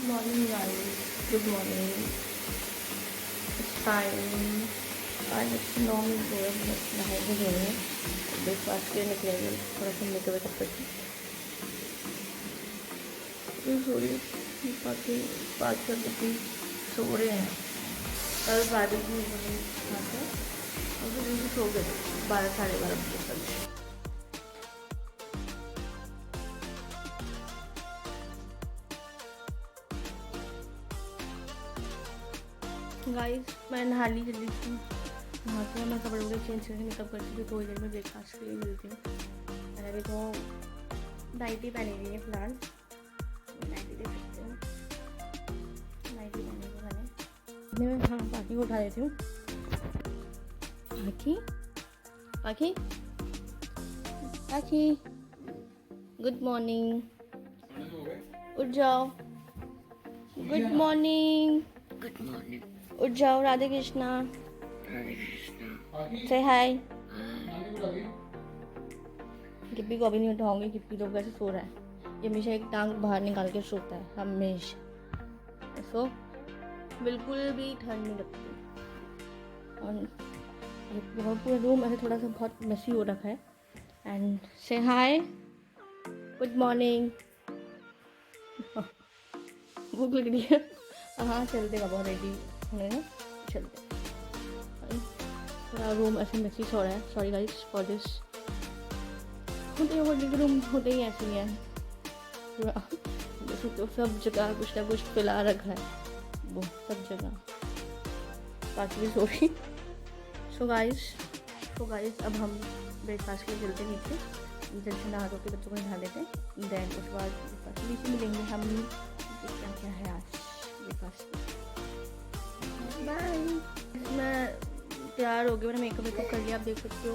Morning guys, good morning. Time आज 9 minute हो रहे हैं, नहाए भी धोए हैं, ब्रेकफास्ट के लिए निकलेंगे। थोड़ा सा मेकअप करके सो रही बाकी 5 सो रहे हैं। कल 12 भी खाते हैं और फिर जल्दी सो गए 12 साढ़े 12 बजे तक। गाइस मैं नहा ली जल्दी से, नहा के मैं कपड़े वगैरह चेंज करके मेकअप करती थी। थोड़ी देर में ब्रेकफास्ट के लिए मिलती हूँ। मैंने अभी तो नाइटी पहनी हुई है फिलहाल, नाइटी देख सकते हो, नाइटी पहनी हुई मैंने। मैं हाँ बाकी को उठा देती हूँ। बाकी बाकी बाकी गुड मॉर्निंग, उठ जाओ। Good morning, good morning. उठ जाओ। राधे कृष्णा, से हाय। गिप्पी को अभी नहीं उठाऊंगी, गिप्पी तो वैसे सो रहा है। ये हमेशा एक टांग बाहर निकाल के सोता है हमेशा, सो बिल्कुल भी ठंड नहीं लगती। और पूरा रूम ऐसे थोड़ा सा बहुत मेसी हो रखा है। एंड से हाय, गुड मॉर्निंग। भूख लग रही है। हाँ चलते बाबा, रेडी होने ना, चलते। थोड़ा रूम ऐसे मेसी सो रहा है, sorry guys for this. Hotel के रूम होते ही ऐसे ही है, तो सब जगह कुछ ना कुछ फैला रखा है वो सब जगह। बाकी भी सॉरी। सो गाइस अब हम ब्रेकफास्ट के लिए चलते नीचे, जल्दी से नहा धो के बच्चों को नहा देते हैं। देन उसके बाद नीचे मिलेंगे हम। क्या क्या है आज ब्रेकफास्ट। बाय। मैं तैयार हो गई, मैंने मेकअप कर लिया, आप देख सकते हो।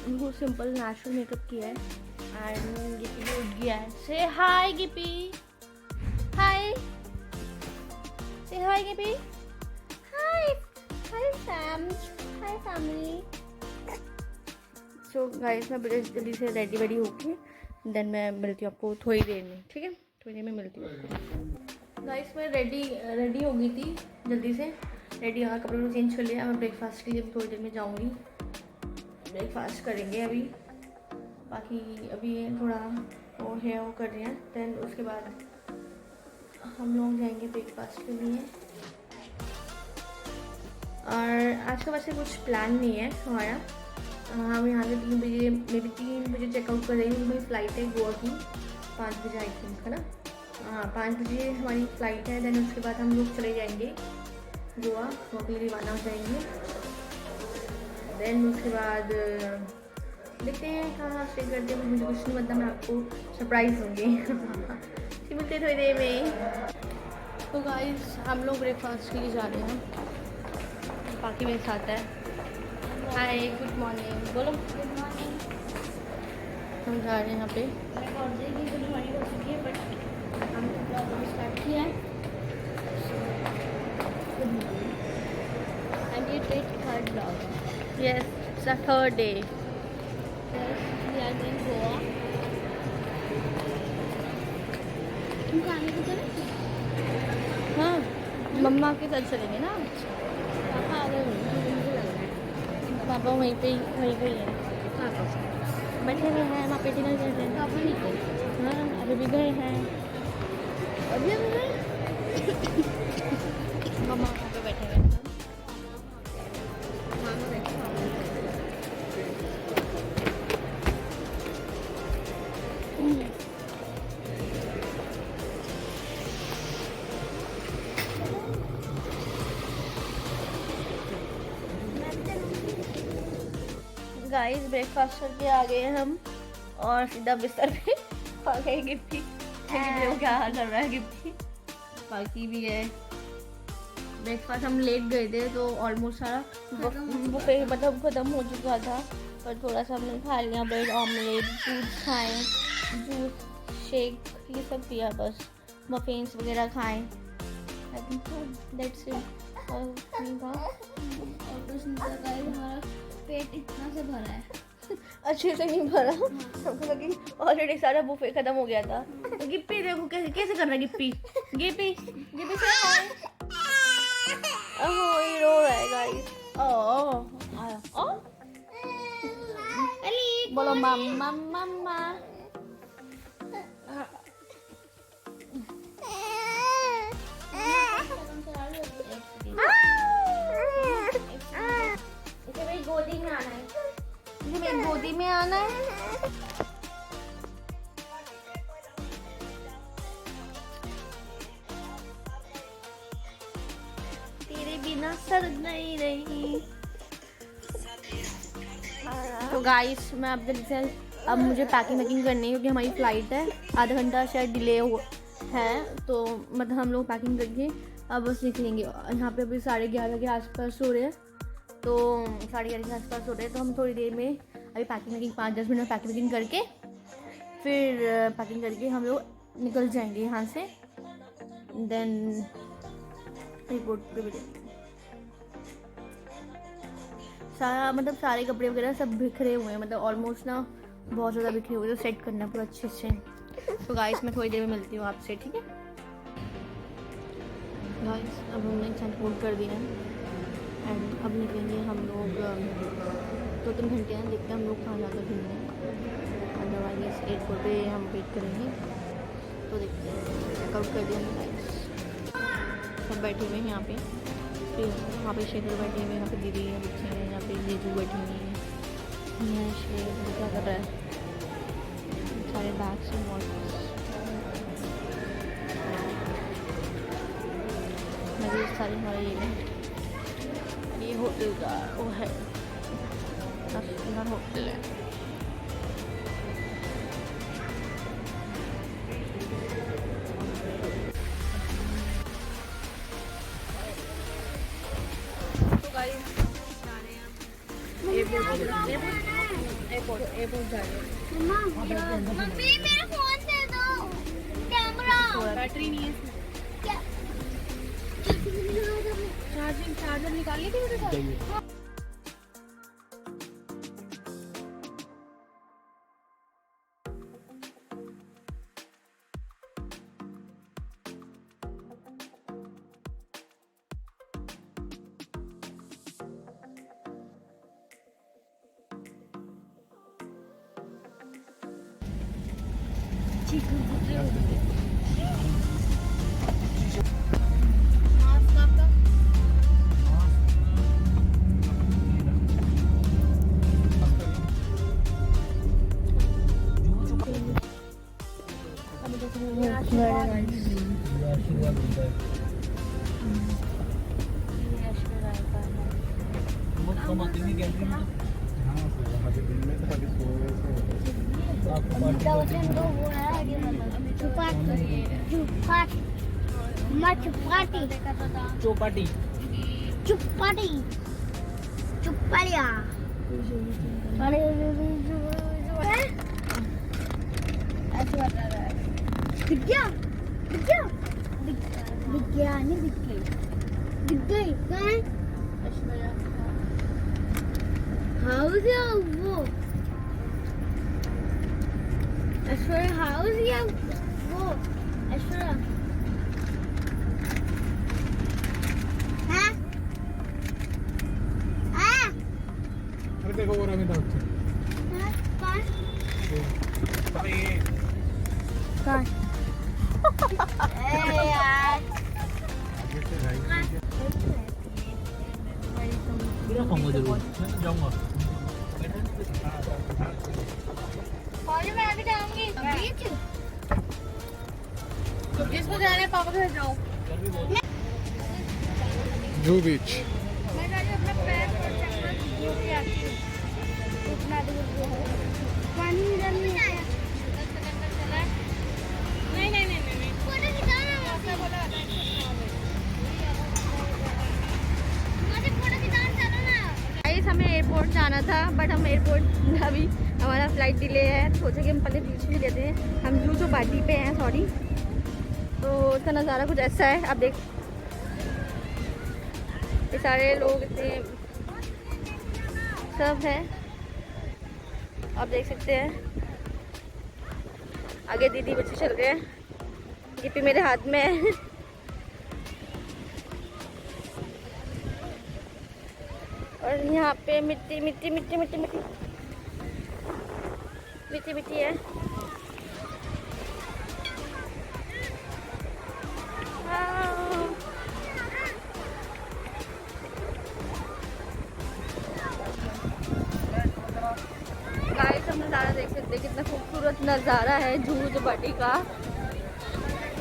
बिल्कुल सिंपल नेचुरल मेकअप किया है। एंड गिप्पी भी उठ गया है। से हाय गिप्पी, हाय, से हाय गिप्पी, हाय, हाय फैम, हाय फैमिली। सो गाइस मैं जल्दी से रेडी वेडी होके देन मैं मिलती हूँ आपको थोड़ी देर में, ठीक है? थोड़ी देर में मिलती हूँ। गाइस मैं रेडी हो गई थी, जल्दी से रेडी होकर कपड़े को चेंज कर लिया। मैं ब्रेकफास्ट के लिए भी थोड़ी देर में जाऊँगी, ब्रेकफास्ट करेंगे अभी। बाकी अभी थोड़ा वो है वो कर रहे हैं, देन उसके बाद हम लोग जाएंगे ब्रेकफास्ट के लिए। और आज का वैसे कुछ प्लान नहीं है हमारा। हम यहाँ से 3 बजे, मे बी 3 बजे चेकआउट कर रहे हैं। मेरी फ़्लाइट है गोवा की 5 बजे आई थिंक, है ना? हाँ 5 बजे हमारी फ़्लाइट है। देन उसके बाद हम लोग चले जाएंगे गोवा, वहाँ के लिए रवाना हो जाएंगे। देन उसके बाद देखते हैं कहाँ स्टे करते हैं, मुझे कुछ नहीं पता, मैं आपको सरप्राइज़ दूँगी। मिलते हैं थोड़ी देर में। तो गाइस हम लोग ब्रेकफास्ट के लिए जा रहे हैं, बाकी मेरे साथ है। हाय गुड मॉर्निंग, बोलो गुड मॉर्निंग। हम जा रहे हैं यहाँ पे, गुड मॉर्निंग हो चुकी है बट हम ब्लॉग स्टार्ट किया है। गुड मॉर्निंग एंड ये third blog. Yes it's the third day. We are going Goa. तुम खाने को चले? हाँ मम्मा के साथ चलेंगे ना। पापा आ गए होंगे, मुझे लग रहा है पापा वहीं पे ही है। बैठे हुए हैं वहाँ पे, डिनर कर रहे हैं। पापा नहीं गए? हाँ अभी भी गए हैं, अभी अभी गए। मम्मा वहाँ पे बैठे हुए हैं। गाइस ब्रेकफास्ट करके आ गए हम और सीधा बिस्तर पे आ गए। गिफ्टी क्या हाल कर रहा है गिफ्टी। बाकी भी है ब्रेकफास्ट, हम लेट गए थे तो ऑलमोस्ट सारा बुफे मतलब ख़त्म हो चुका था, पर थोड़ा सा हमने खा लिया। ब्रेड ऑमलेट, फ्रूट्स खाएँ, जूस शेक ये सब पिया, बस मफिन्स वगैरह खाएँ। I think that's it. और नहीं था और कुछ नहीं था गाइस, हमारा पेट इतना से भरा है। अच्छे से नहीं भरा क्योंकि ऑलरेडी सारा बुफे खत्म हो गया था। तो गिप्पी देखो कैसे कैसे कर रहा है गिप्पी। गिप्पी गिप्पी से हाय। ओह ये रो रहा है गाइस। ओह आया ओ अली बोलो मम्मा मम्मा। इसे मेरी गोदी में आना है। इसे मेरी गोदी में आना है। तेरे बिना सर नहीं रही। तो गाइस मैं अब जल्दी से अब मुझे पैकिंग करनी है क्योंकि हमारी फ़्लाइट है। आधा घंटा शायद डिले है तो मतलब हम लोग पैकिंग करके अब बस निकलेंगे। यहाँ पे अभी 11:30 के आसपास हो रहे हैं तो 11:30 के आसपास हो रहे हैं तो हम थोड़ी देर में अभी पैकिंग 5-10 मिनट में पैकिंग करके फिर पैकिंग करके हम लोग निकल जाएंगे यहाँ से। देन एयरपोर्ट पे मिलेंगे। सारा मतलब सारे कपड़े वगैरह सब बिखरे हुए हैं, मतलब ऑलमोस्ट ना बहुत ज़्यादा बिखरे हुए, तो सेट करना पूरा अच्छे से। तो गाइस मैं थोड़ी देर में मिलती हूँ आपसे, ठीक है गाइस। अब हमने ट्रांसपोर्ट कर दिया है एंड अब निकलेंगे हम लोग। 2-3 घंटे हैं, देखते हैं हम लोग कहाँ जाकर घूमने। अदरवाइज एयरपोर्ट पे हम वेट करेंगे तो देखते हैं। चेकआउट कर दिया हमने गाइस। सब बैठे हुए हैं यहाँ पे, वहाँ पे शेखर बैठे हुए हैं, यहाँ पे दीदी है बच्चे हैं, यहाँ पे जीजू बैठे हुए हैं। यहाँ शेखर क्या कर रहा है, सारे बैग्स हैं वॉल्स। मेरे सारे हमारे ये होटल का वो है, होटल है। एयरपोर्ट जा रहे हैं। मम्मी मेरा फोन दे दो, कैमरा बैटरी नहीं है। क्या चार्जर निकालिए थी मेरे साथ। चौपाटी चुप्पालिया दिख गया नहीं दिख गई कहाँ है? हाउस या वो ऐश्वर्या हाउस या वो ऐश्वर्या देखो वो रमी था जाऊंगा। मैं अभी जाऊंगी बीच। जिसको जा रहे हैं पापा के साथ जाओ। जू बीच मैं जाके अपना पैर पर चक्कर घूम के आती हूँ। उतना दूर है पानी इधर नहीं आया। नहीं फोटो खिंचाना मुझे फोटो खिंचाना चलो ना। गाइस हमें एयरपोर्ट जाना था बट हम एयरपोर्ट अभी हमारा फ्लाइट डिले है, सोचे कि हम पहले बीच में लेते हैं। हम जू चौपाटी पे हैं, सॉरी। तो उसका नज़ारा कुछ ऐसा है, आप देख ये सारे लोग इतने सब है। आप देख सकते हैं आगे दीदी बच्चे चल रहे हैं, गिप्पी मेरे हाथ में है। और यहाँ पे मिट्टी मिट्टी मिट्टी मिट्टी मिट्टी मिट्टी मिट्टी है। गाइस हम नज़ारा देख सकते हैं, कितना खूबसूरत नज़ारा है जूझ बटी का।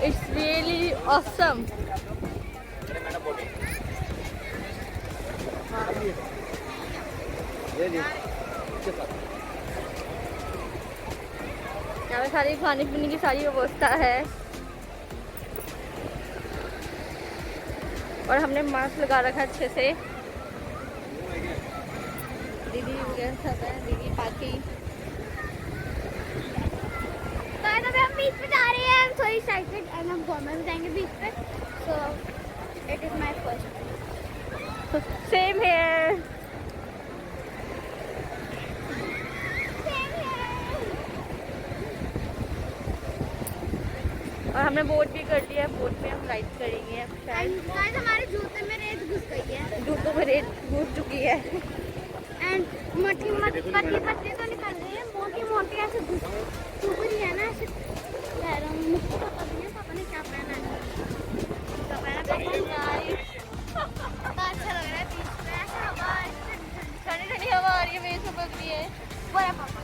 It's really awesome. यहाँ पे सारी खाने पीने की सारी व्यवस्था है और हमने मास्क लगा रखा है अच्छे से। दीदी वगैरह सब है, दीदी बाकी। गाइस अभी हम बीच पे जा रहे हैं। सो एक्साइटेड एंड हम घूमने भी जाएंगे बीच पे। So it is my first. Same here. और हमने बोट भी कर लिया है, बोट में हम राइड करेंगे अब शायद। गाइस हमारे जूते में रेत घुस गई है जूतों में रेत घुस चुकी है एंड मोटी मोटी पतली पतली तो निकल रही है, मोटी मोटी ऐसे घुस चुभ रही है ना ऐसे पैरों में। मुझको पता नहीं है पापा ने क्या पहना है। क्या पहना है अच्छा लग रहा है बीच में ऐसा हवा ठंडी ठंडी हवा आ रही है, मेरे सब लग रही है। वो है पापा।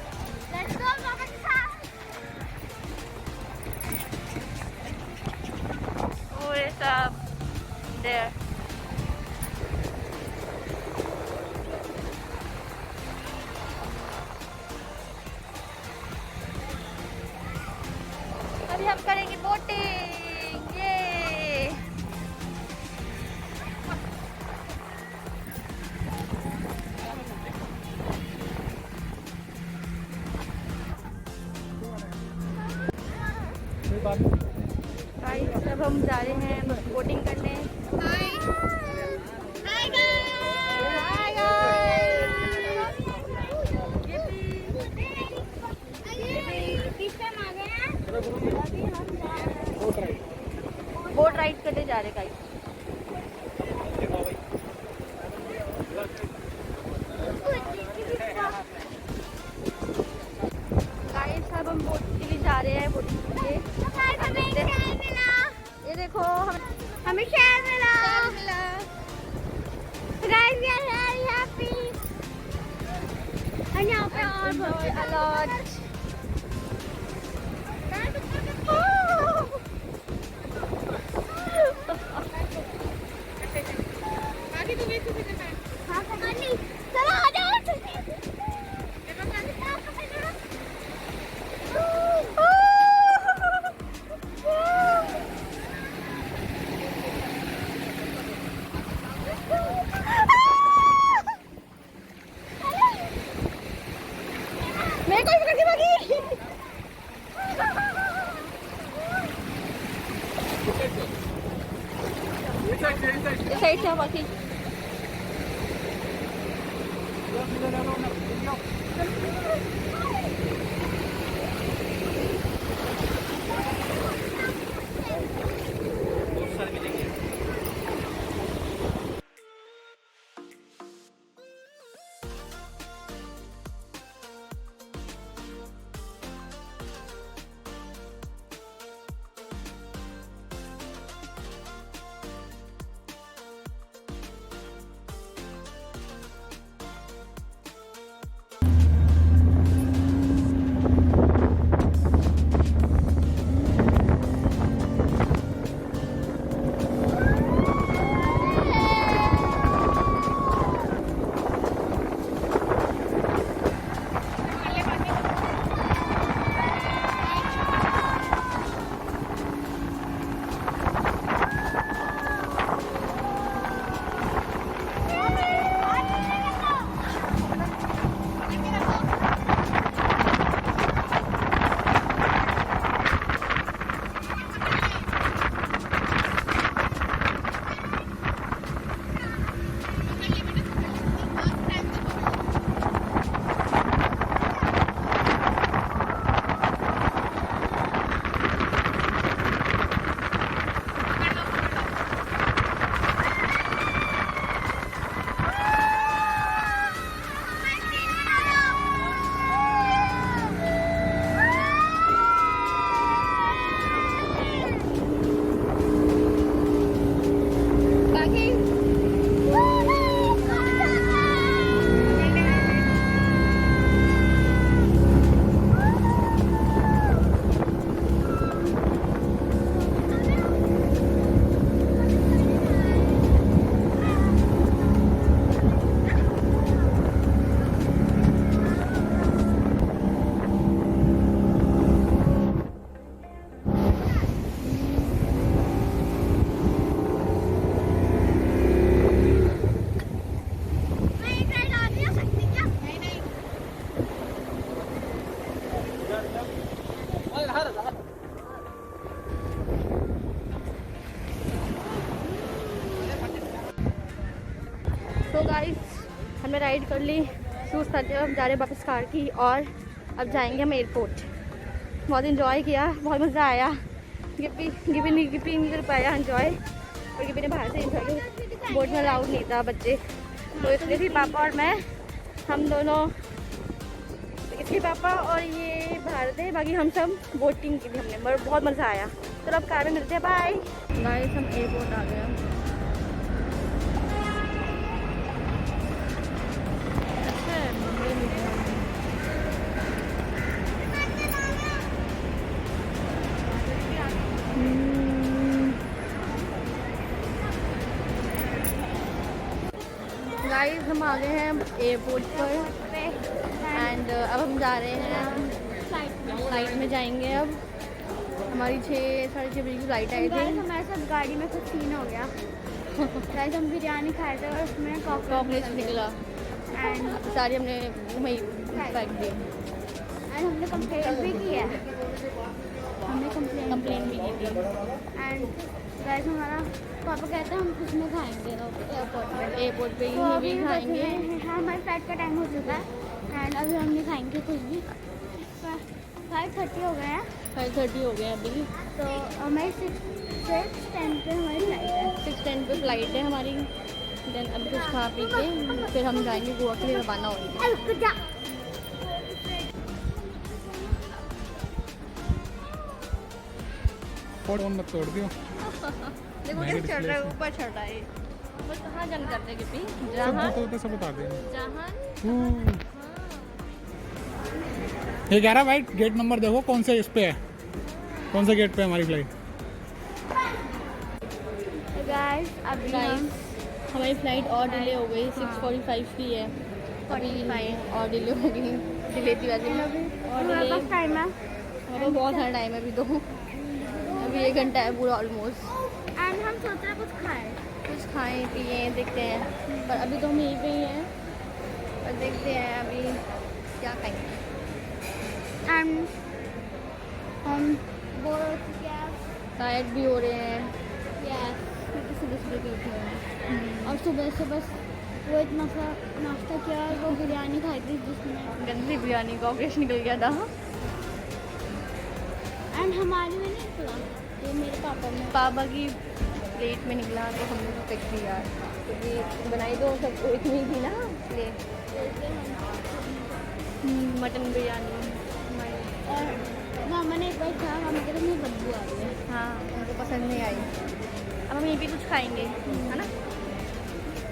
लेट्स गो पापा के साथ। पूरे सब देयर। अभी हम करेंगे बोटिंग। ये गाइस अब हम जा रहे हैं बोटिंग करने। हाय बोट राइड करने जा रहे गाइस। गाइस अब हम बोट के लिए जा रहे हैं, बोटिंग के लिए। ये देखो हमें शहर मिला। Guys we are very happy. और यहाँ पे और बहुत अलॉट। चलो आ जाओ। मैं कोई भागी भागी। इस साइड से बाकी। तो गाइस हमने राइड कर ली, शूज़ करते हुए हम जा रहे हैं वापस कार की, और अब जाएंगे हम एयरपोर्ट। बहुत इन्जॉय किया, बहुत मज़ा आया। गिपी नहीं कर पाया इन्जॉय, और गिपी ने बाहर से इन्जॉय किया। बोट में अलाउड नहीं था बच्चे, तो इसलिए फिर पापा और मैं, हम दोनों, इसके पापा और ये बाहर थे, बाकी हम सब बोटिंग की थी हमने, बहुत मज़ा आया। चलो अब कार में मिलते हैं, बाय। गाइस हम एयरपोर्ट आ गए। गाइस हम आ गए हैं एयरपोर्ट पर, एंड अब हम जा रहे हैं फ्लाइट में जाएंगे। अब हमारी 6-6:30 बजे की फ़्लाइट आई थी। हमारे साथ गाड़ी में कुछ सीन हो गया। गाइस हम बिरयानी खाए थे और उसमें कॉकरोच निकला, एंड सारी हमने वहीं फेंक दी। हमने कंप्लेंट भी की है, कंप्लेन भी की थी। एंड गाइस हमारा पापा कहते हैं हम कुछ नहीं खाएंगे एयरपोर्ट पे तो ही अभी भी खाएंगे। हाँ हमारी फ्लाइट का टाइम हो चुका है, एंड अभी हम नहीं खाएंगे कुछ भी। 5:30 हो गए हैं, 5:30 हो गया अभी, तो हमारी 6:10 पे हमारी फ्लाइट है। 6:10 पे फ़्लाइट है हमारी। देन अभी कुछ खा पी के फिर हम जाएंगे गोवा के लिए, रवाना होंगे। फोन मत तोड़ दियो। देखो कैसे चढ़ रहा है, ऊपर चढ़ रहा है। बस कहाँ जंग करते गिपी, सब जहाँ तो सब बता दे। जहाँ ये कह रहा भाई गेट नंबर देखो कौन से इस पे है, कौन से गेट पे है हमारी फ्लाइट। गाइस अभी हम हमारी फ़्लाइट और डिले हो गई, 6:45 की है अभी, और डिले हो गई। डिले थी वैसे और हमारे डिले, पास टाइम है, हमारे पास बहुत सारा टाइम है अभी, तो अभी 1 घंटा है पूरा ऑलमोस्ट। एंड हम सोच रहे हैं कुछ खाएं। कुछ खाएं पिए देखते हैं, पर अभी तो हम यहीं पे ही हैं, पर देखते हैं अभी क्या खाएंगे। एंड हम बोर हो चुके हैं, टायर्ड भी हो रहे हैं यस, क्योंकि सुबह के उठे हैं। और सुबह सुबह वो इतना सा नाश्ता किया और वो बिरयानी खाई थी जिसमें, गंदी बिरयानी का ऑपरेशन निकल गया था। एंड हमारे में नहीं निकला, ये मेरे पापा में। पापा की प्लेट में निकला तो हमने तो फेंक दिया, क्योंकि बनाई तो सब इतनी थी ना प्लेट। मटन बिरयानी और मामा ने एक बार कहा, मामा कहते मुझे बदबू आ रही है। हाँ, उनको पसंद नहीं आई। अब हम यहीं पे कुछ खाएंगे, है ना।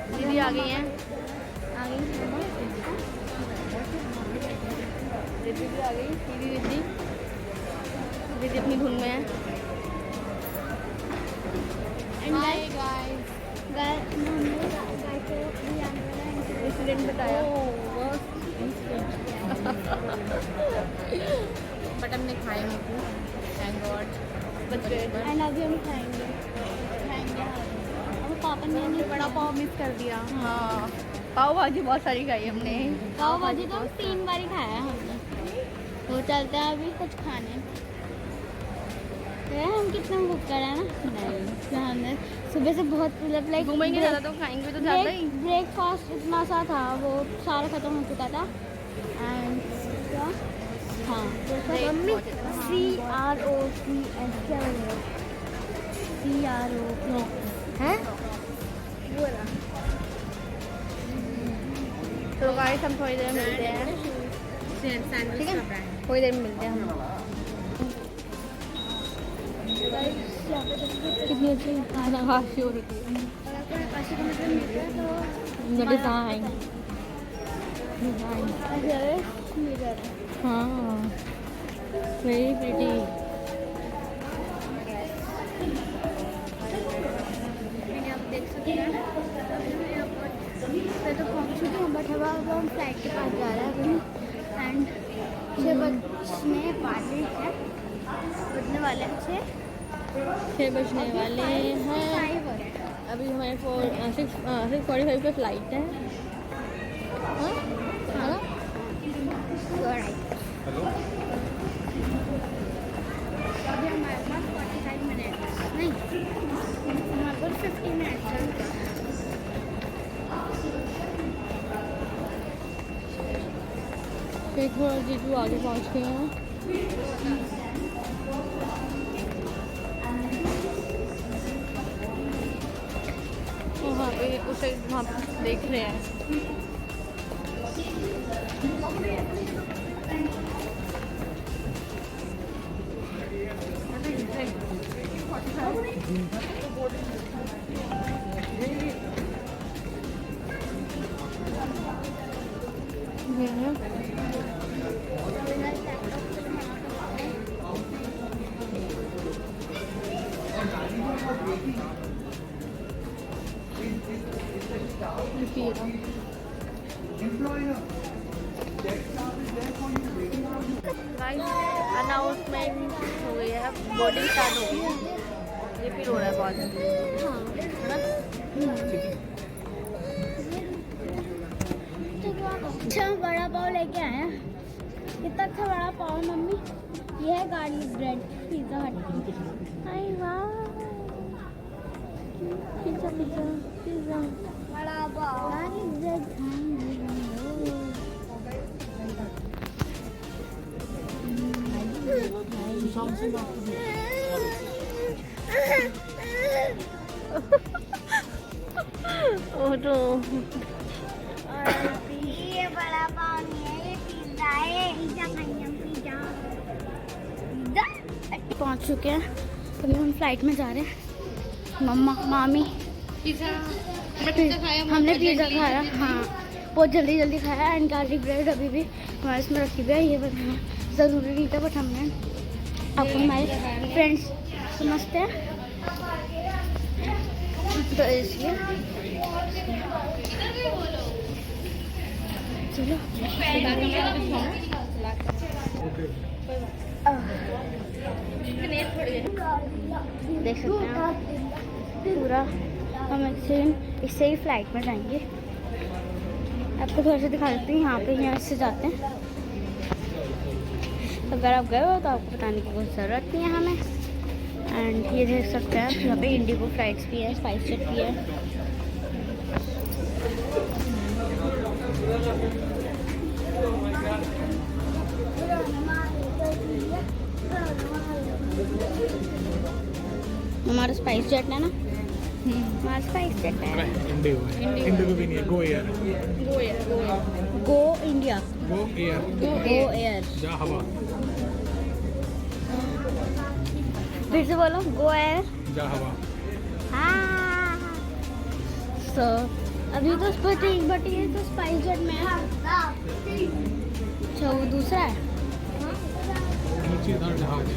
दीदी आ गई हैं, आ गई दीदी भी आ गई, दीदी दीदी अपनी धुन में है। एंड गाइस इंसिडेंट बताया, बट हमने खाए नहीं, थैंक गॉड बच गए। एंड अभी हम खाएंगे और पापा ने नहीं बड़ा पाव मिस कर दिया। हाँ, पाव भाजी बहुत सारी खाई हमने। पाव भाजी तो 3 बार ही खाया है हमने। तो चलते हैं अभी कुछ खाने। हम कितना भूख कर रहे हैं ना, नहीं हमने सुबह से बहुत मतलब लाइक घूमेंगे ज़्यादा तो खाएंगे तो ज़्यादा ही। ब्रेकफास्ट इतना सा था, वो सारा खत्म हो चुका था। एंड क्या, हाँ मम्मी CROCS क्या बनेगा, CRO है वो रहा। तो गाइस हम थोड़ी देर में मिलते हैं, ठीक है, थोड़ी देर में मिलते हैं हम। कितनी अच्छी हाशी हो रही है, डिज़ाइन हाँ, वेरी प्रिटी। आप देख सकते हैं मैं तो पहुँच चुकी हूँ, बट अब हम फ्लाइट के पास जा रहे हैं अभी। एंड 6 बजने वाले हैं, छः बजने वाले हैं। अभी हमारे 6:45 पे फ्लाइट है। हाँ, है ना? अभी हमारे पास 45 मिनट नहीं, हमारे पास 50 मिनट देखो जीजू आगे पहुंच गए हैं। वहाँ पे उसे वहाँ पे देख रहे हैं। ये है अनाउंसमेंट हो गई है, बोर्डिंग स्टार्ट हो गई है। ये फिर हो रहा है बहुत, है ना? अच्छा बड़ा पाव लेके आए हैं। कितना अच्छा बड़ा पाव है मम्मी। ये है गार्लिक ब्रेड पिज्जा हट की। अरे वाह, पिज्जा पिज्जा पिज्जा बड़ा पाव गार्लिक ब्रेड। ओ तो ये बड़ा पाव नहीं है, ये पिज्जा है। पिज्जा खाएंगे हम, पिज्जा। पहुंच चुके हैं, अभी हम फ्लाइट में जा रहे हैं। मम्मा मामी हमने पिज्जा खाया, हाँ बहुत जल्दी जल्दी खाया। एंड गार्लिक ब्रेड अभी भी हमारे इसमें रखी हुई है। ये बताना ज़रूरी नहीं था, बट हमने आपको हमारे फ्रेंड्स समझते हैं तो इसलिए चलो देख सकते हैं आप पूरा। हम इससे ही फ्लाइट में जाएंगे। आपको थोड़ा सा दिखा देती हूँ। यहाँ पे यहाँ से जाते हैं। अगर आप गए हो तो आपको बताने की कोई ज़रूरत नहीं है हमें। एंड ये देख सकते हैं यहाँ पे इंडिगो फ्लाइट्स भी है, स्पाइस जेट भी है। हमारा स्पाइस जेट है ना, हमारा स्पाइस जेट है। इंडिगो भी नहीं है, Go Air. Go India, Go Air, Go Air. जा हवा, फिर से बोलो, गो एयर, जा हवा। हाँ। So, अभी तो बट ये तो स्पाइस जेट में है। अच्छा वो दूसरा है। नीचे इधर जहाज।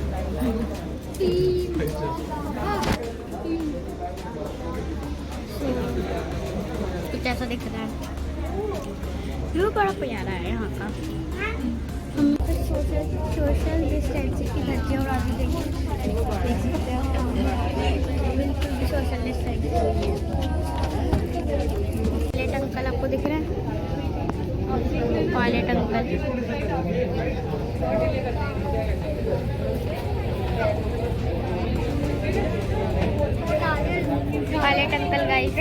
कुछ ऐसा दिख रहा है। व्यू बड़ा प्यारा है यहाँ का। हम सोशल डिस्टेंसिंग की धज्जियाँ उड़ाती देख सकते हो। बिल्कुल भी सोशल डिस्टेंसिंग हुई है। पायलट अंकल आपको दिख रहे हैं? Pilot uncle pilot uncle guys,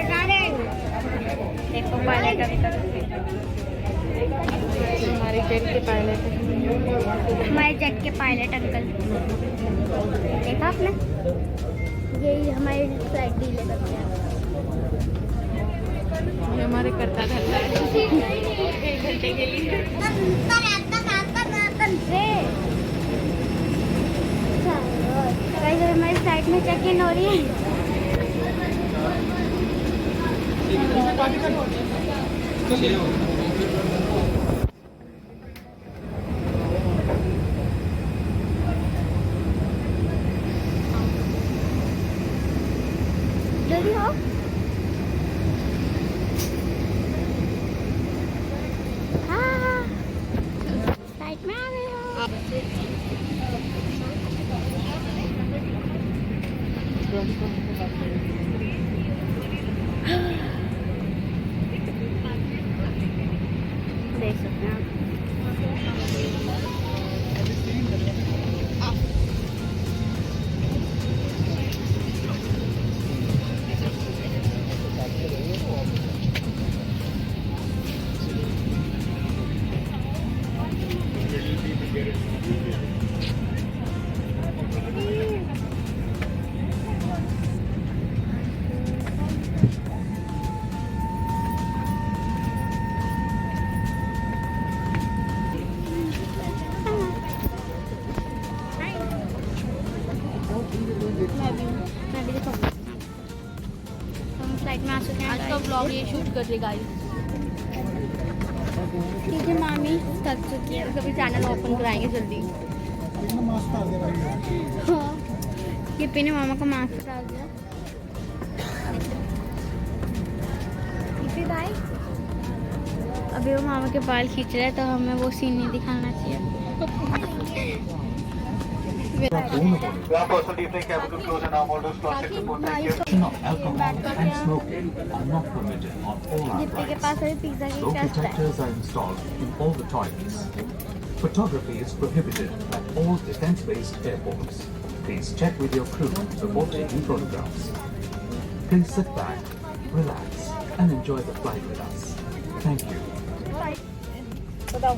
देखो पायलट अंकल हमारे जेट के पायलट हैं। हमारे जेट के पायलट अंकल देखा आपने? यही हमारी फ्लाइट डीले करते हैं। ये हमारे करता धरता है 1 घंटे के लिए। हमारी फ्लाइट में चेक इन हो रही है। जल्दी हो। हाँ, फ्लाइट में आ गए हो। देख सकते हैं आप। पार्क में आ चुके हैं आज का ब्लॉग ये शूट कर रहे गाइस। ठीक है, मामी थक चुकी है। कभी चैनल ओपन कराएंगे जल्दी। हाँ, ये पीने मामा का मास्क डाल दिया। भाई अभी वो मामा के बाल खींच रहे हैं, तो हमें वो सीन नहीं दिखाना चाहिए। Where person evening capital close and arm holders cross check report. Thank you. Alcohol and smoking are not permitted on all our Deepti के rides. पास अभी पिज्जा की Smoke क्रस्ट है। detectors are installed in all the toilets. Photography is prohibited at all defense-based airports. Please check with your crew before taking photographs. Please sit back, relax, and enjoy the flight with us. Thank you. बताओ।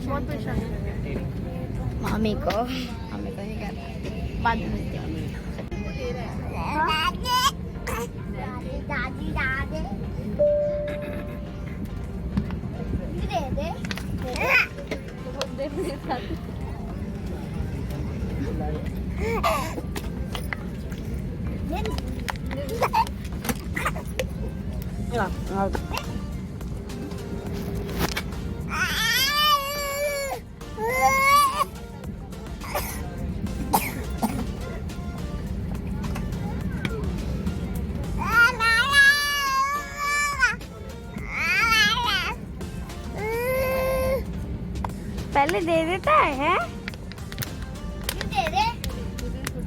बहुत परेशान है मामी को। हमें तो नहीं करना, बाद में मिलते हैं। दादी दादी दे दे पहले दे देता है? दे दे,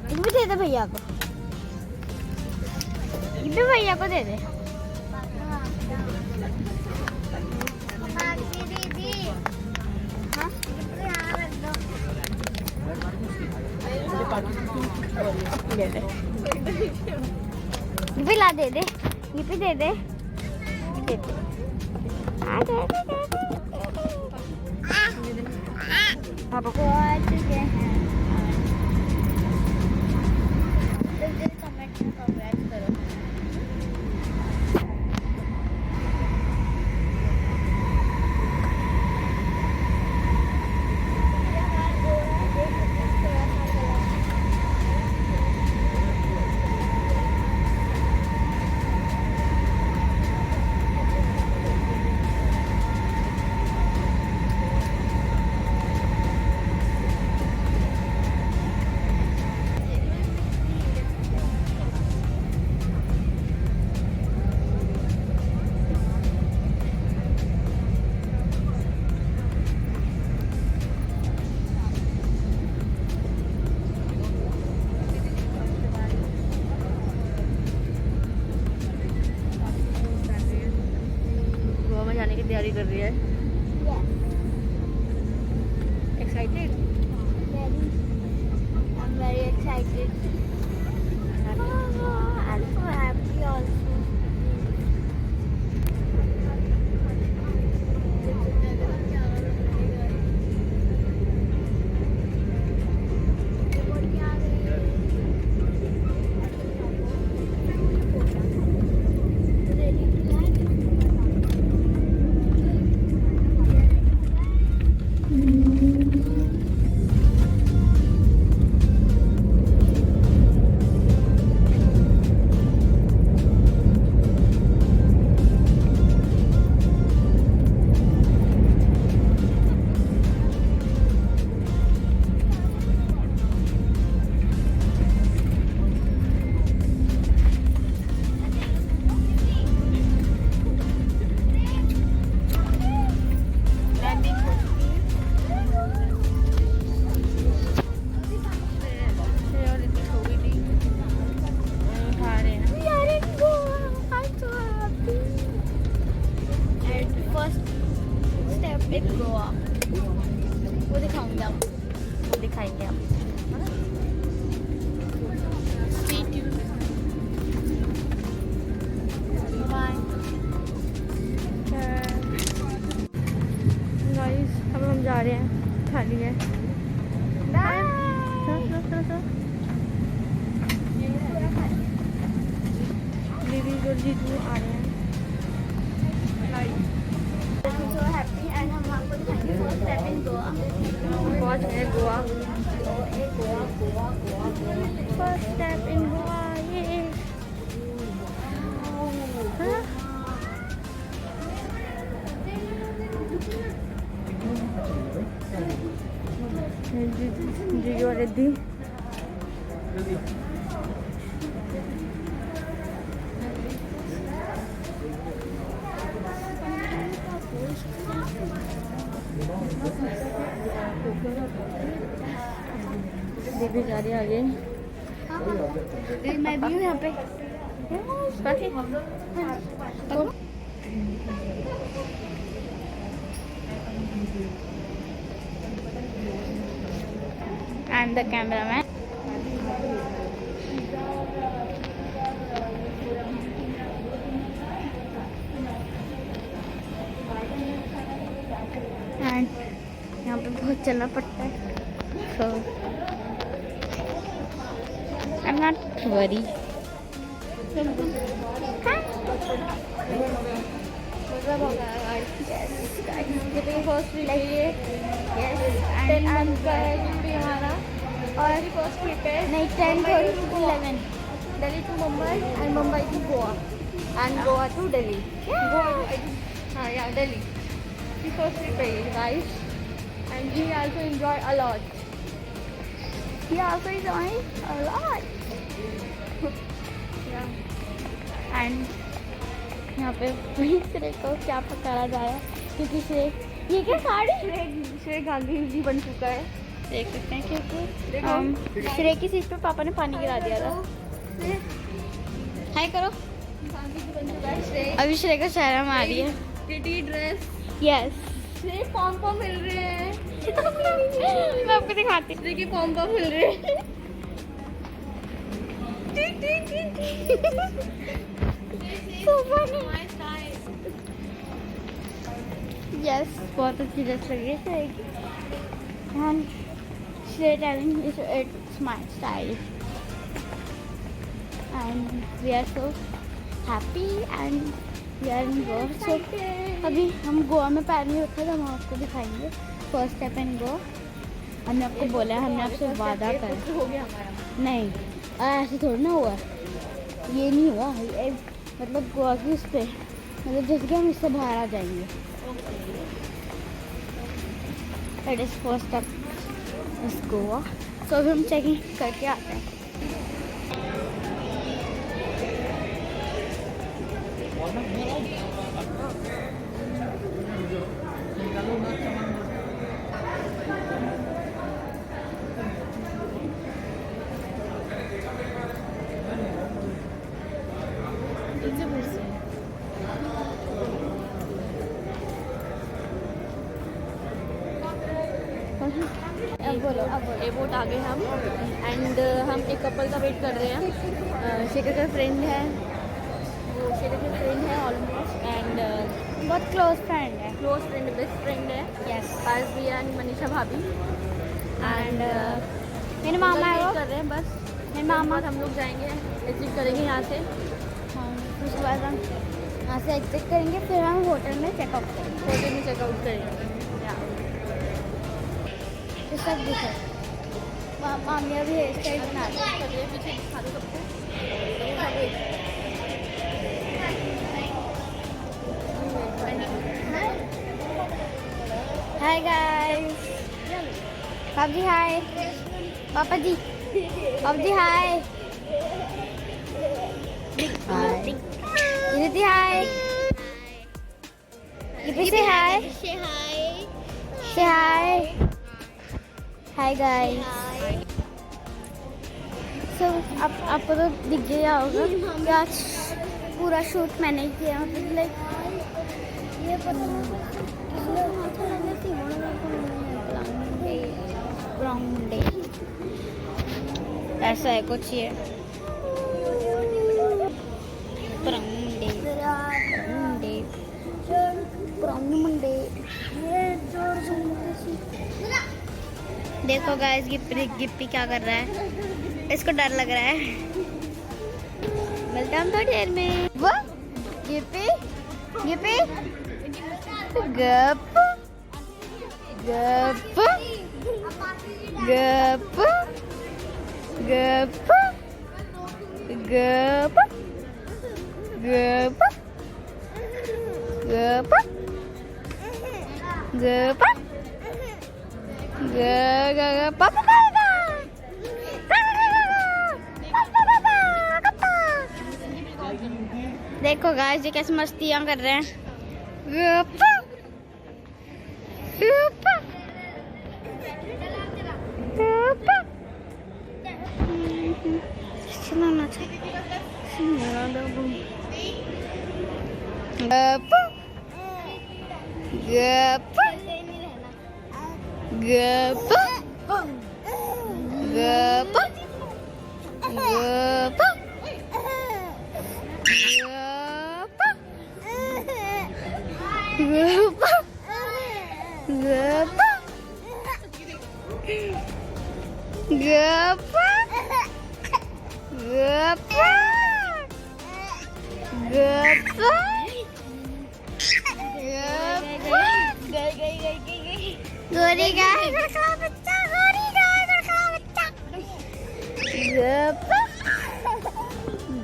तुम भी दे दे भैया को, ये भी भैया को दे दे। दे दे, ये भी ला दे दे, ये भी दे दे, दे दे, आ दे दे दे दे। पापा को आ चुके हैं। कमेंट में कमेंट करो। जाने की तैयारी कर रही है। Excited? I'm very excited. I'm so happy also. जीजू आ रहे हैं। So happy and हम आपको दिखाएंगे फर्स्ट स्टेप इन गोवा। पहुंच गए Goa. First step in Goa ये। हाँ? जीजू और रिद्धि दीदी जा रही है आगे। मैं भी हूँ यहाँ पे। काफी I'm the cameraman. And यहाँ पे बहुत चलना पड़ता है। So I'm not worried. मतलब हो गया guys. Yes, guys. Gift first trip है ये। Yes. 10 And मंथ का है गिफ्ट हमारा। और फर्स्ट ट्रिप है नहीं 10 और 11. Delhi to Mumbai and Mumbai to Goa and Goa to Delhi. Goa हाँ या दिल्ली की फर्स्ट ट्रिप है ये guys. And we also enjoy a lot. He also enjoying a lot. And यहाँ पे वही श्रेय को क्या पकाया जाए क्योंकि श्रेय ये क्या साड़ी श्रेय गांधी जी बन चुका है। देख सकते हैं क्योंकि देखो। श्रेय की सीट पे पापा ने पानी गिरा दिया था। हाय करो। गांधी जी बन चुका है श्रेय। अभी श्रेय का चेहरा मारी है। Pretty dress. यस श्रेय पॉम पॉम मिल रहे हैं। मैं आपको दिखाती हूँ। श्रेय के पॉम पॉम मिल रहे हैं। So funny. Yes, बहुत अच्छी ड्रेस लगी है श्रेय की। And Shreya telling it's my style. And we are so happy and we are in Goa. So अभी हम गोवा में पैर नहीं रखा तो हम आपको दिखाएंगे फर्स्ट स्टेप इन गोवा। हमने आपको बोला है, हमने आपसे वादा करा। हो गया हमारा। नहीं ऐसे थोड़ी ना हुआ, ये नहीं हुआ। ये मतलब गोवा की उस पे मतलब जैसे कि हम इससे बाहर आ जाएंगे। That is first step is गोवा। सो अभी हम चेकिंग करके आते हैं। अब बोलो एयरपोर्ट आ गए हम एंड हम एक कपल का वेट कर रहे हैं। शेखर का फ्रेंड है, वो शेखर का फ्रेंड है ऑलमोस्ट एंड बहुत क्लोज फ्रेंड है। क्लोज फ्रेंड बेस्ट फ्रेंड है। यस पास भी एंड मनीषा भाभी एंड मेरे मामा है वो। कर रहे हैं बस। मेरे मामा हम लोग जाएंगे एग्जिट करेंगे यहाँ से। हाँ उसके बाद हम यहाँ से एग्जिट करेंगे फिर हम होटल में चेकआउट करेंगे। होटल में चेकआउट करेंगे। तो सब दिखे मामी अभी हेयर स्टाइल बना रही है। चलिए पीछे दिखा दो सबको। Hi guys. पापा जी हाय। पापा जी हाय। दीदी हाय। दीदी से हाय। से हाय। Hi guys. सो आपको तो दिख गया होगा कि आज पूरा शूट मैंने ही किया। मतलब लाइक ये ब्राउंडे ऐसा है कुछ ये ब्राउंडे ब्राउंडे। देखो गाइस गिप्पी क्या कर रहा है, इसको डर लग रहा है। मिलता हम थोड़ी देर में। वो Yippee, yippee, gup, gup, gup, gup, gup, gup, gup, gup, papa. देखो गाइस ये कैसे मस्तियां कर रहे हैं। गोरी गाय लड़का बच्चा, गोरी गाय लड़का बच्चा। गप्पा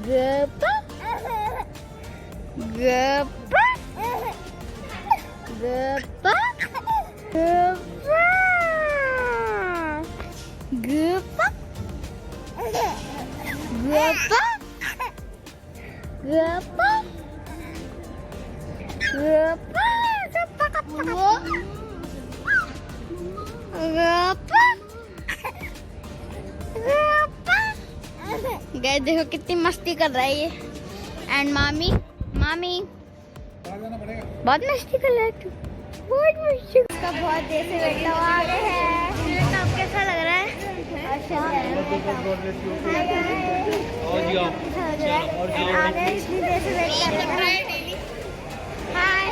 गप्पा गप्पा गप्पा गप्पा गप्पा गप्पा गप्पा गए देखो कितनी मस्ती कर रहा है ये। एंड मामी मामी बहुत मस्ती कर रहा है तू, बहुत मस्ती। इसका बहुत देर से वेट लगा आ गए हैं। अब कैसा लग रहा है? अच्छा आ गए, इतनी देर से वेट कर रहे हैं। हाय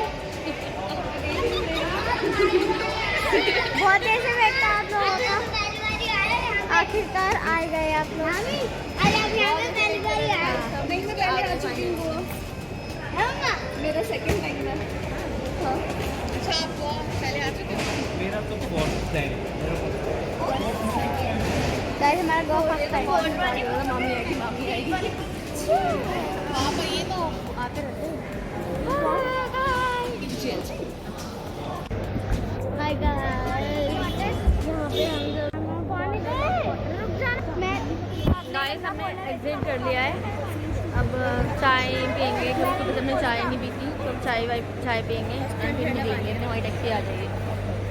बहुत देर से वेट था आप लोगों का, आखिरकार आ गए आप लोग। मेरा सेकंड टाइम है। अच्छा आप पहले आ चुके हो? मेरा तो फोर्थ टाइम। गाइस हमारा गो फर्स्ट टाइम। मामी आएगी, मामी आएगी। आप ये तो आते रहते हैं। हाय गाइस, यहाँ पे हम गाइस हमने एग्जिट कर लिया है। अब चाय पियेंगे क्योंकि सुबह हमने चाय नहीं पी थी, तो चाय पियेंगे एंड फिर निकलेंगे। फिर वहीं टैक्सी आ जाएगी,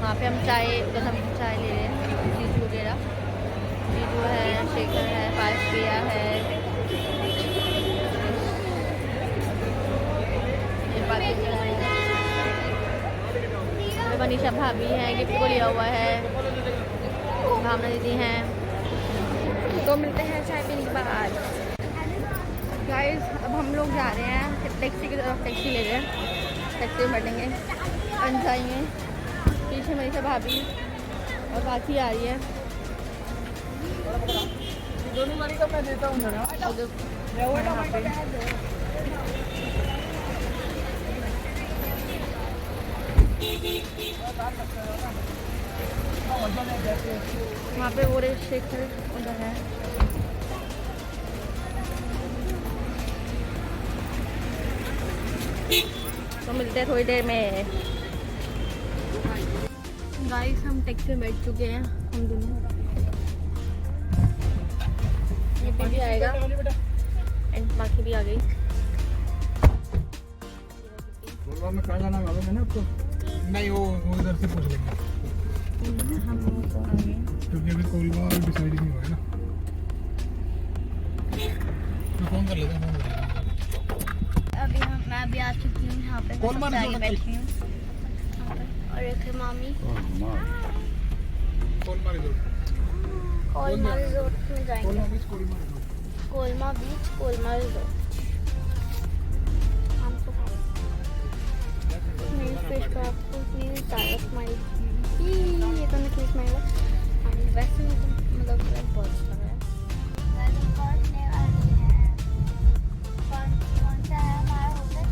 वहाँ पे हम चाय उधर हम चाय ले रहे हैं। जीजू वगैरह, जीजू है, शेखर है, पास पिया है, मनीषा भाभी है, गिफ्ट को लिया हुआ है, भावना दीदी हैं। तो मिलते हैं चाय पीने के बाद। गाइस अब हम लोग जा रहे हैं टैक्सी की तरफ, टैक्सी ले रहे हैं, टैक्सी में बैठेंगे और जाएंगे। पीछे मनीषा भाभी और बाकी आ रही है। दोनों वाली का मैं देता हूँ ना। वहाँ पे वो शेखर उधर है। तो मिलते हैं थोड़ी देर में। गाइस हम टैक्सी में बैठ चुके हैं, हम दोनों। ये भी आएगा एंड बाकी भी आ गई। में कहाँ जाना मालूम है ना आपको? नहीं वो इधर से पूछ लेंगे, हम लोग तो आ गए क्योंकि अभी कोलवा डिसाइड नहीं हुआ है ना। तो फोन कर लेते हैं, फोन कर लेते हैं। मैं अभी आ चुकी हूँ यहाँ पे, कोलमा मैं रिजोर्ट बैठी हूँ और एक है मामी। कोलमा रिजोर्ट, कोलमा रिजोर्ट में जाएंगे। कोलमा बीच, कोलमा रिजोर्ट। कोलमा बीच, कोलमा रिजोर्ट। हम तो मेरी फेस पर आपको इतनी ज़्यादा स्माइल, ये तो नकली स्माइल है। वैसे मतलब बहुत अच्छा लग रहा है। कौन सा है हमारा होटल?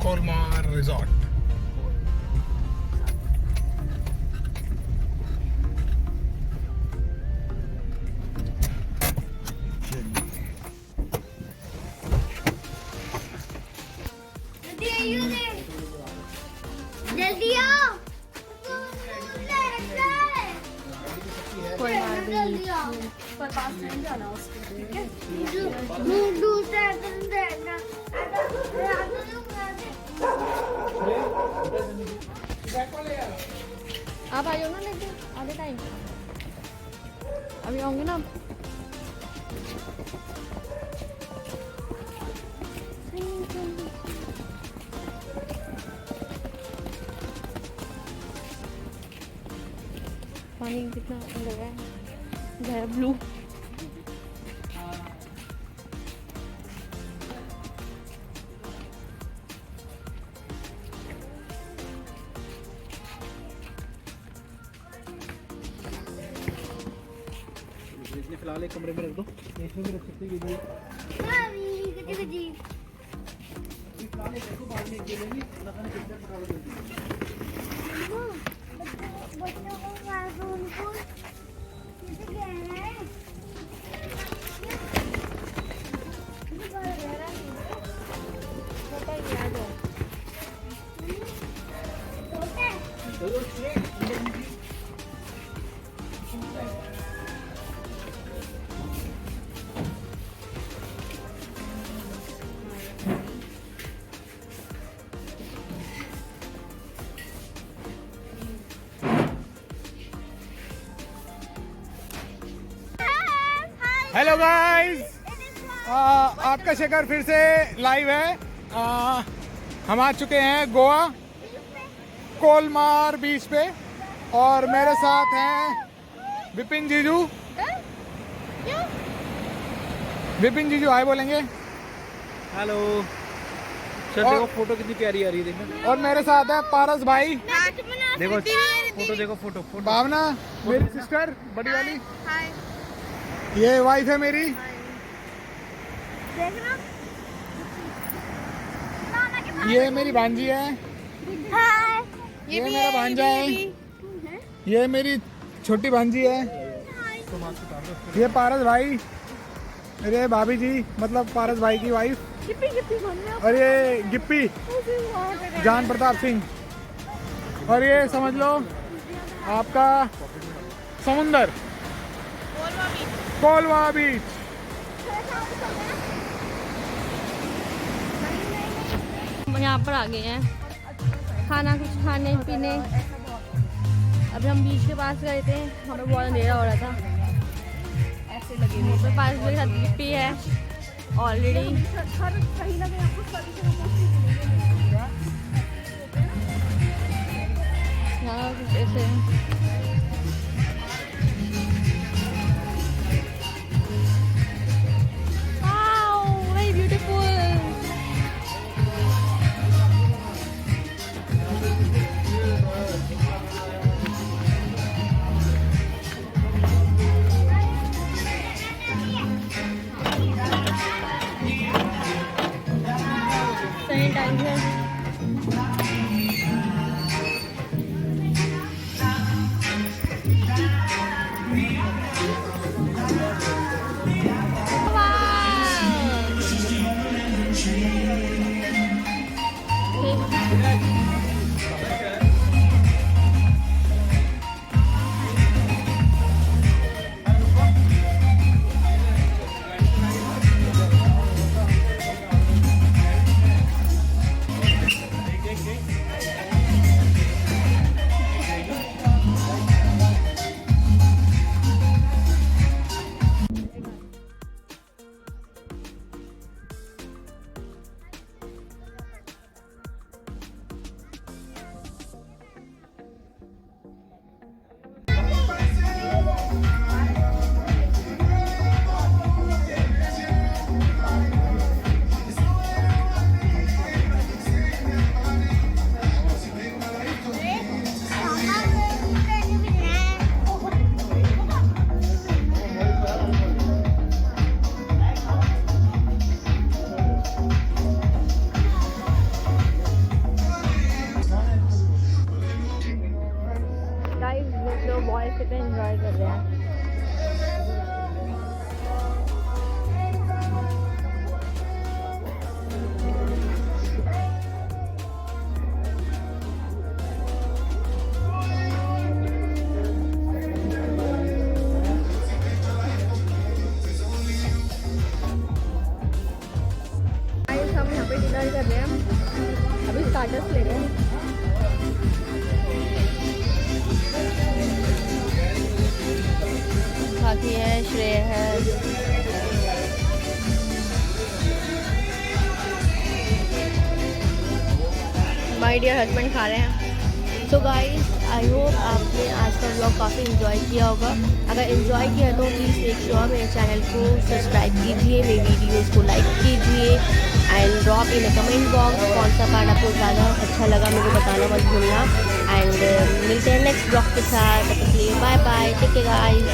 कोलमार रिजॉर्ट। जल्दी आओ। कोई बात नहीं, पर पास नहीं जाना उसके, ठीक है? दूसरा आप आ जाओ ना लेके आधे टाइम, अभी आऊंगी ना। पानी कितना लगा है, गहरा ब्लू। फिलहाल एक कमरे में रख दो, इसमें भी रख सकते हैं। फिलहाल एक रखो, बाद में एक दे देंगे, लगाने के बाद पटा देंगे। बच्चों को कार्टून को किसे कहना है? हेलो गाइस, आपका शिखर फिर से लाइव है। हम आ चुके हैं गोवा कोलमार बीच पे और मेरे साथ हैं विपिन जीजू। विपिन जीजू हाय बोलेंगे। हेलो सर, और- देखो फोटो कितनी प्यारी आ रही है, देखो। और मेरे साथ है पारस भाई, देखो फोटो, देखो फोटो, फोटो। भावना मेरी सिस्टर बड़ी वाली, ये वाइफ है मेरी। ये मेरी भांजी है, ये मेरा भांजा है, ये मेरी छोटी भांजी है, ये पारस भाई, मेरे भाभी जी मतलब पारस भाई की वाइफ, और ये गिप्पी जान प्रताप सिंह, और ये समझ लो आपका समुंदर कोलवा बीच। यहाँ पर आ गए हैं खाना कुछ खाने पीने। अभी हम बीच के पास गए थे, हमें बहुत अंधेरा हो रहा था, ऐसे लगे हुए पे 5 बजे साथ लिपी है ऑलरेडी। यहाँ कुछ ऐसे वेरी ब्यूटीफुल। सैनिटाइजर स्टार्टर्स ले रहे हैं। बाकी है श्रेय है, माय डियर हस्बैंड खा रहे हैं। सो गाइस आई होप आपने आज का व्लॉग काफ़ी इन्जॉय किया होगा। अगर इन्जॉय किया तो प्लीज़ मेक श्योर मेरे चैनल को सब्सक्राइब कीजिए, मेरी वीडियोस को लाइक कीजिए and drop in comment box कौन सा पार्ट आपको ज़्यादा अच्छा लगा मुझे बताना मत भूलना। एंड मिलते हैं नेक्स्ट ब्लॉग के साथ। तब तक के लिए bye bye, take care guys.